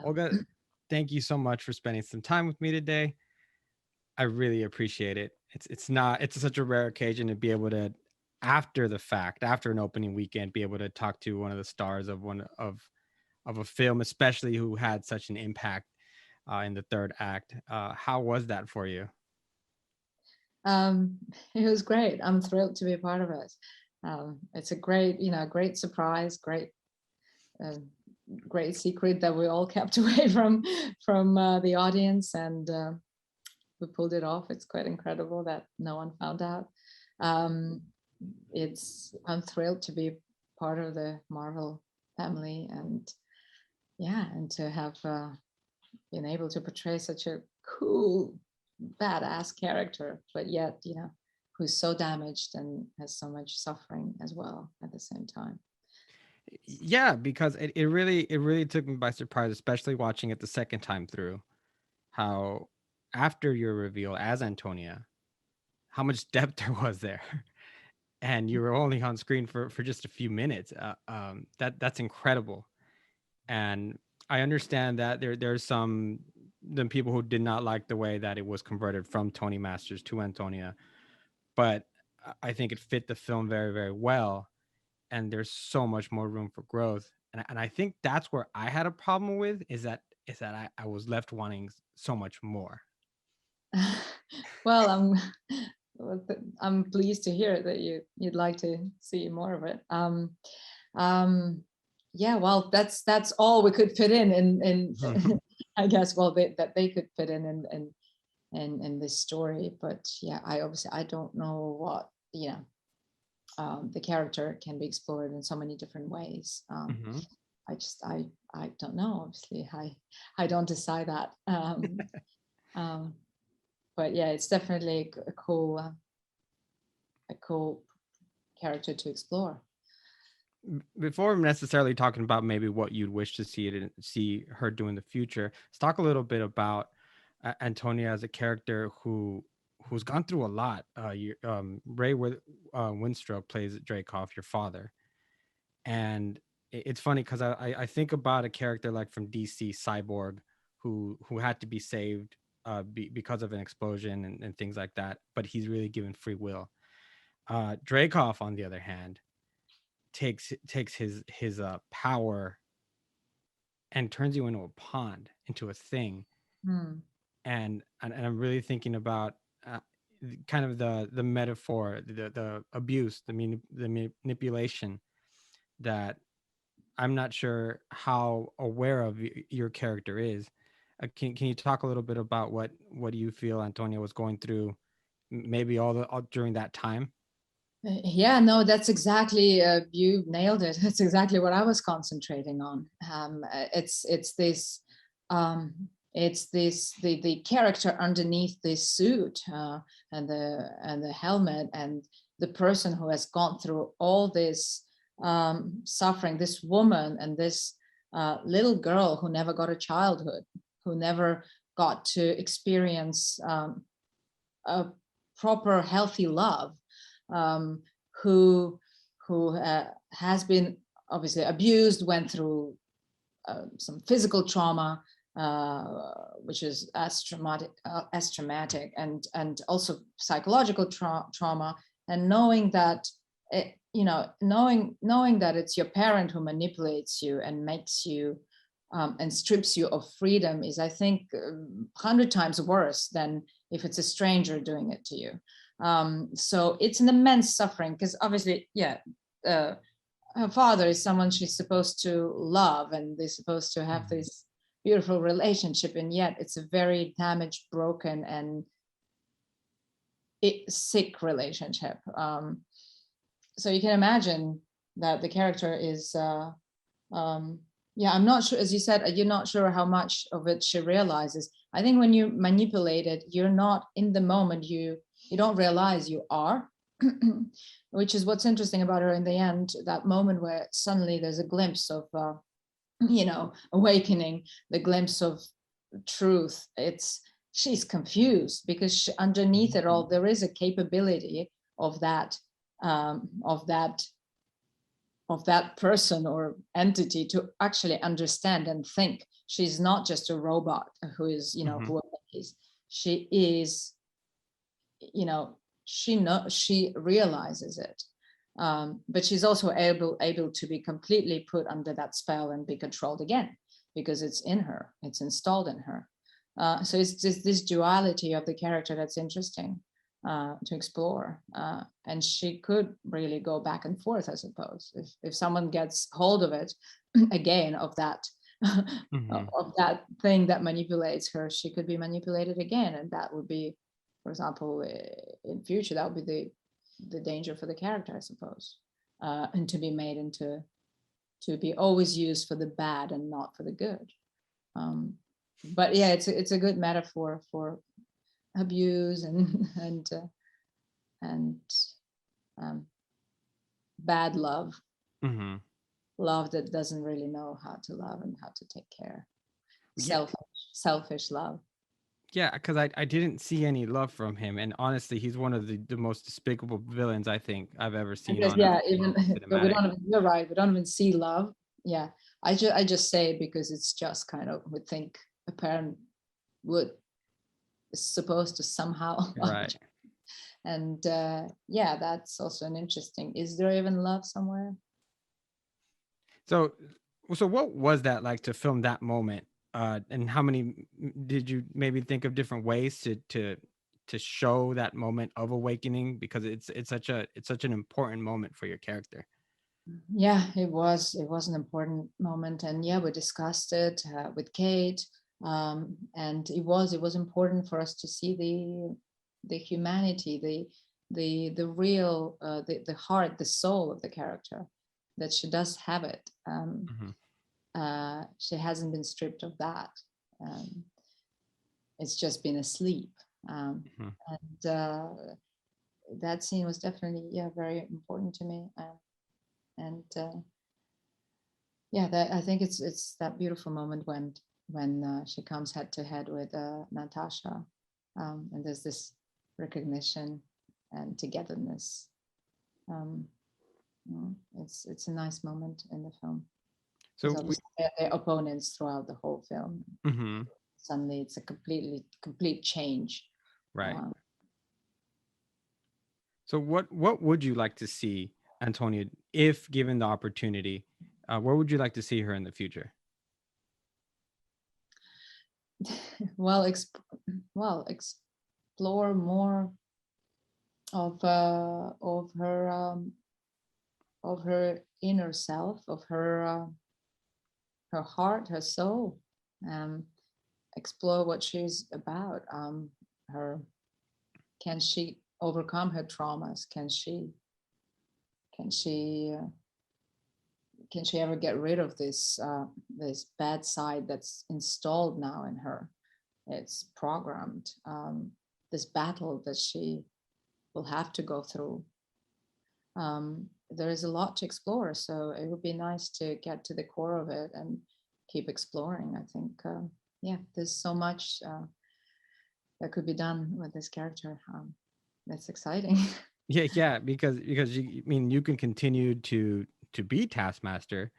Olga, thank you so much for spending some time with me today. I really appreciate it. It's such a rare occasion to be able to, after the fact, after an opening weekend, be able to talk to one of the stars of one of a film, especially who had such an impact in the third act. How was that for you? Um, it was great. I'm thrilled to be a part of it. It's a great, great surprise, uh, great secret that we all kept away from the audience, and we pulled it off. It's quite incredible that no one found out. Um, I'm thrilled to be part of the Marvel family, and yeah, and to have been able to portray such a cool, badass character, but yet, who's so damaged and has so much suffering as well at the same time. Yeah, because it really took me by surprise, especially watching it the second time through. How after your reveal as Antonia, how much depth there was there. And you were only on screen for just a few minutes. That's incredible. And I understand that there's some people who did not like the way that it was converted from Tony Masters to Antonia, but I think it fit the film very, very well. And there's so much more room for growth. And I think that's where I had a problem with is that I was left wanting so much more. Well, I'm pleased to hear that you'd like to see more of it. Um, yeah, well, that's all we could fit in I guess, well, that they could fit in this story. But yeah, I don't know what, the character can be explored in so many different ways. Hmm. I don't know. Obviously, I don't decide that. Um, but yeah, it's definitely a cool character to explore. Before necessarily talking about maybe what you'd wish to see her do in the future, let's talk a little bit about Antonia as a character who's gone through a lot. Winstrop plays Dreykov, your father, and it's funny because I think about a character like from DC, Cyborg, who had to be saved because of an explosion and things like that, but he's really given free will. Dreykov, on the other hand, takes his power and turns you into a pond, into a thing. Hmm. And I'm really thinking about uh, kind of the metaphor, the abuse, the manipulation that I'm not sure how aware of your character is. Can you talk a little bit about what you feel Antonia was going through, maybe all during that time? Yeah, no, that's exactly, you nailed it. That's exactly what I was concentrating on. Um, it's this the character underneath this suit, and the helmet, and the person who has gone through all this suffering, this woman and this little girl who never got a childhood, who never got to experience a proper healthy love, um, who has been obviously abused, went through some physical trauma, which is as traumatic, and also psychological trauma, and knowing that knowing that it's your parent who manipulates you and makes you and strips you of freedom is, I think, 100 times worse than if it's a stranger doing it to you. So it's an immense suffering, because obviously, yeah, uh, her father is someone she's supposed to love, and they're supposed to have Mhm. this beautiful relationship, and yet it's a very damaged, broken, and sick relationship. So you can imagine that the character is um, yeah, I'm not sure, as you said, you're not sure how much of it she realizes. I think when you manipulate it, you're not in the moment, you don't realize you are. Which is what's interesting about her in the end, that moment where suddenly there's a glimpse of awakening, the glimpse of truth. She's confused, because underneath it all there is a capability of that, of that that person or entity to actually understand and think. She's not just a robot who is, Hmm. who obeys. She is, she realizes it. But she's also able to be completely put under that spell and be controlled again, because it's in her, it's installed in her. So it's just this duality of the character that's interesting to explore. And she could really go back and forth, I suppose, if someone gets hold of it again, of that Hmm. of that thing that manipulates her. She could be manipulated again, and that would be, for example, in future, that would be the danger for the character, I suppose, and to be made into, to be always used for the bad and not for the good. Um, but yeah, it's a good metaphor for abuse and and um, bad love, Hmm. love that doesn't really know how to love and how to take care, Yeah, selfish love. yeah, because I didn't see any love from him, and honestly, he's one of the most despicable villains I think I've ever I seen guess, on a yeah, even but we cinematic. don't even, you're right, we don't even see love. Yeah, I just say it because it's just kind of, would think a parent would, is supposed to somehow love Right. each. And yeah, that's also an interesting, is there even love somewhere? So, so what was that like to film that moment? And how many did you maybe think of different ways to show that moment of awakening? Because it's such an important moment for your character. Yeah, it was an important moment, and yeah, we discussed it with Kate, and it was important for us to see the humanity, the real, the heart, the soul of the character, that she does have it. Hmm. She hasn't been stripped of that. Um, it's just been asleep. Um, Hmm. and that scene was definitely, yeah, very important to me. And yeah, that, I think it's that beautiful moment when she comes head to head with Natasha, and there's this recognition and togetherness. Um, it's a nice moment in the film, because So we. obviously they're opponents throughout the whole film. Hmm. Suddenly, it's a complete change. Right. Uh, So what would you like to see Antonia if given the opportunity? Where would you like to see her in the future? well, explore more of her inner self, of her heart, her soul. Um, Explore what she's about. Her Can she overcome her traumas? Can she can she ever get rid of this bad side that's installed now in her? It's programmed. This battle that she will have to go through. There is a lot to explore, so it would be nice to get to the core of it and keep exploring. I think, yeah, there's so much that could be done with this character. That's exciting. Yeah, yeah, because you I mean you can continue to be Taskmaster,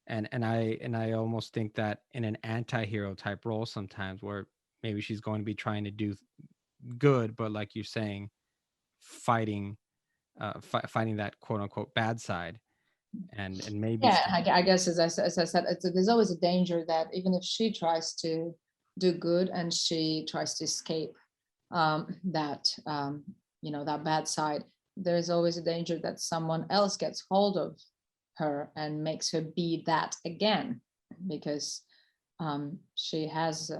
and I almost think that in an anti-hero type role sometimes where maybe she's going to be trying to do good, but like you're saying, fighting fighting that quote unquote bad side, and maybe Yeah, still. I guess as I said, there's always a danger that even if she tries to do good and she tries to escape that that bad side, there's always a danger that someone else gets hold of her and makes her be that again, because she has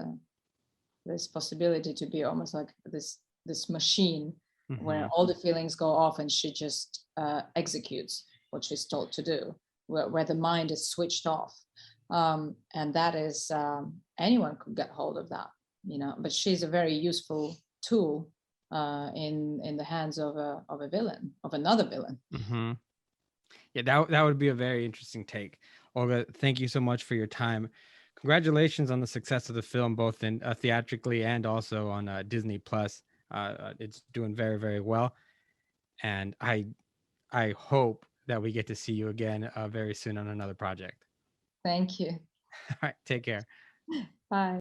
this possibility to be almost like this machine where Hmm. all the feelings go off and she just executes what she's told to do, where the mind is switched off. And that is, anyone could get hold of that, but she's a very useful tool in the hands of a villain, of another villain. Hmm. Yeah, that would be a very interesting take. Olga, thank you so much for your time. Congratulations on the success of the film, both in theatrically and also on Disney Plus. It's doing very, very well, and I hope that we get to see you again very soon on another project. Thank you. All right, take care. Bye.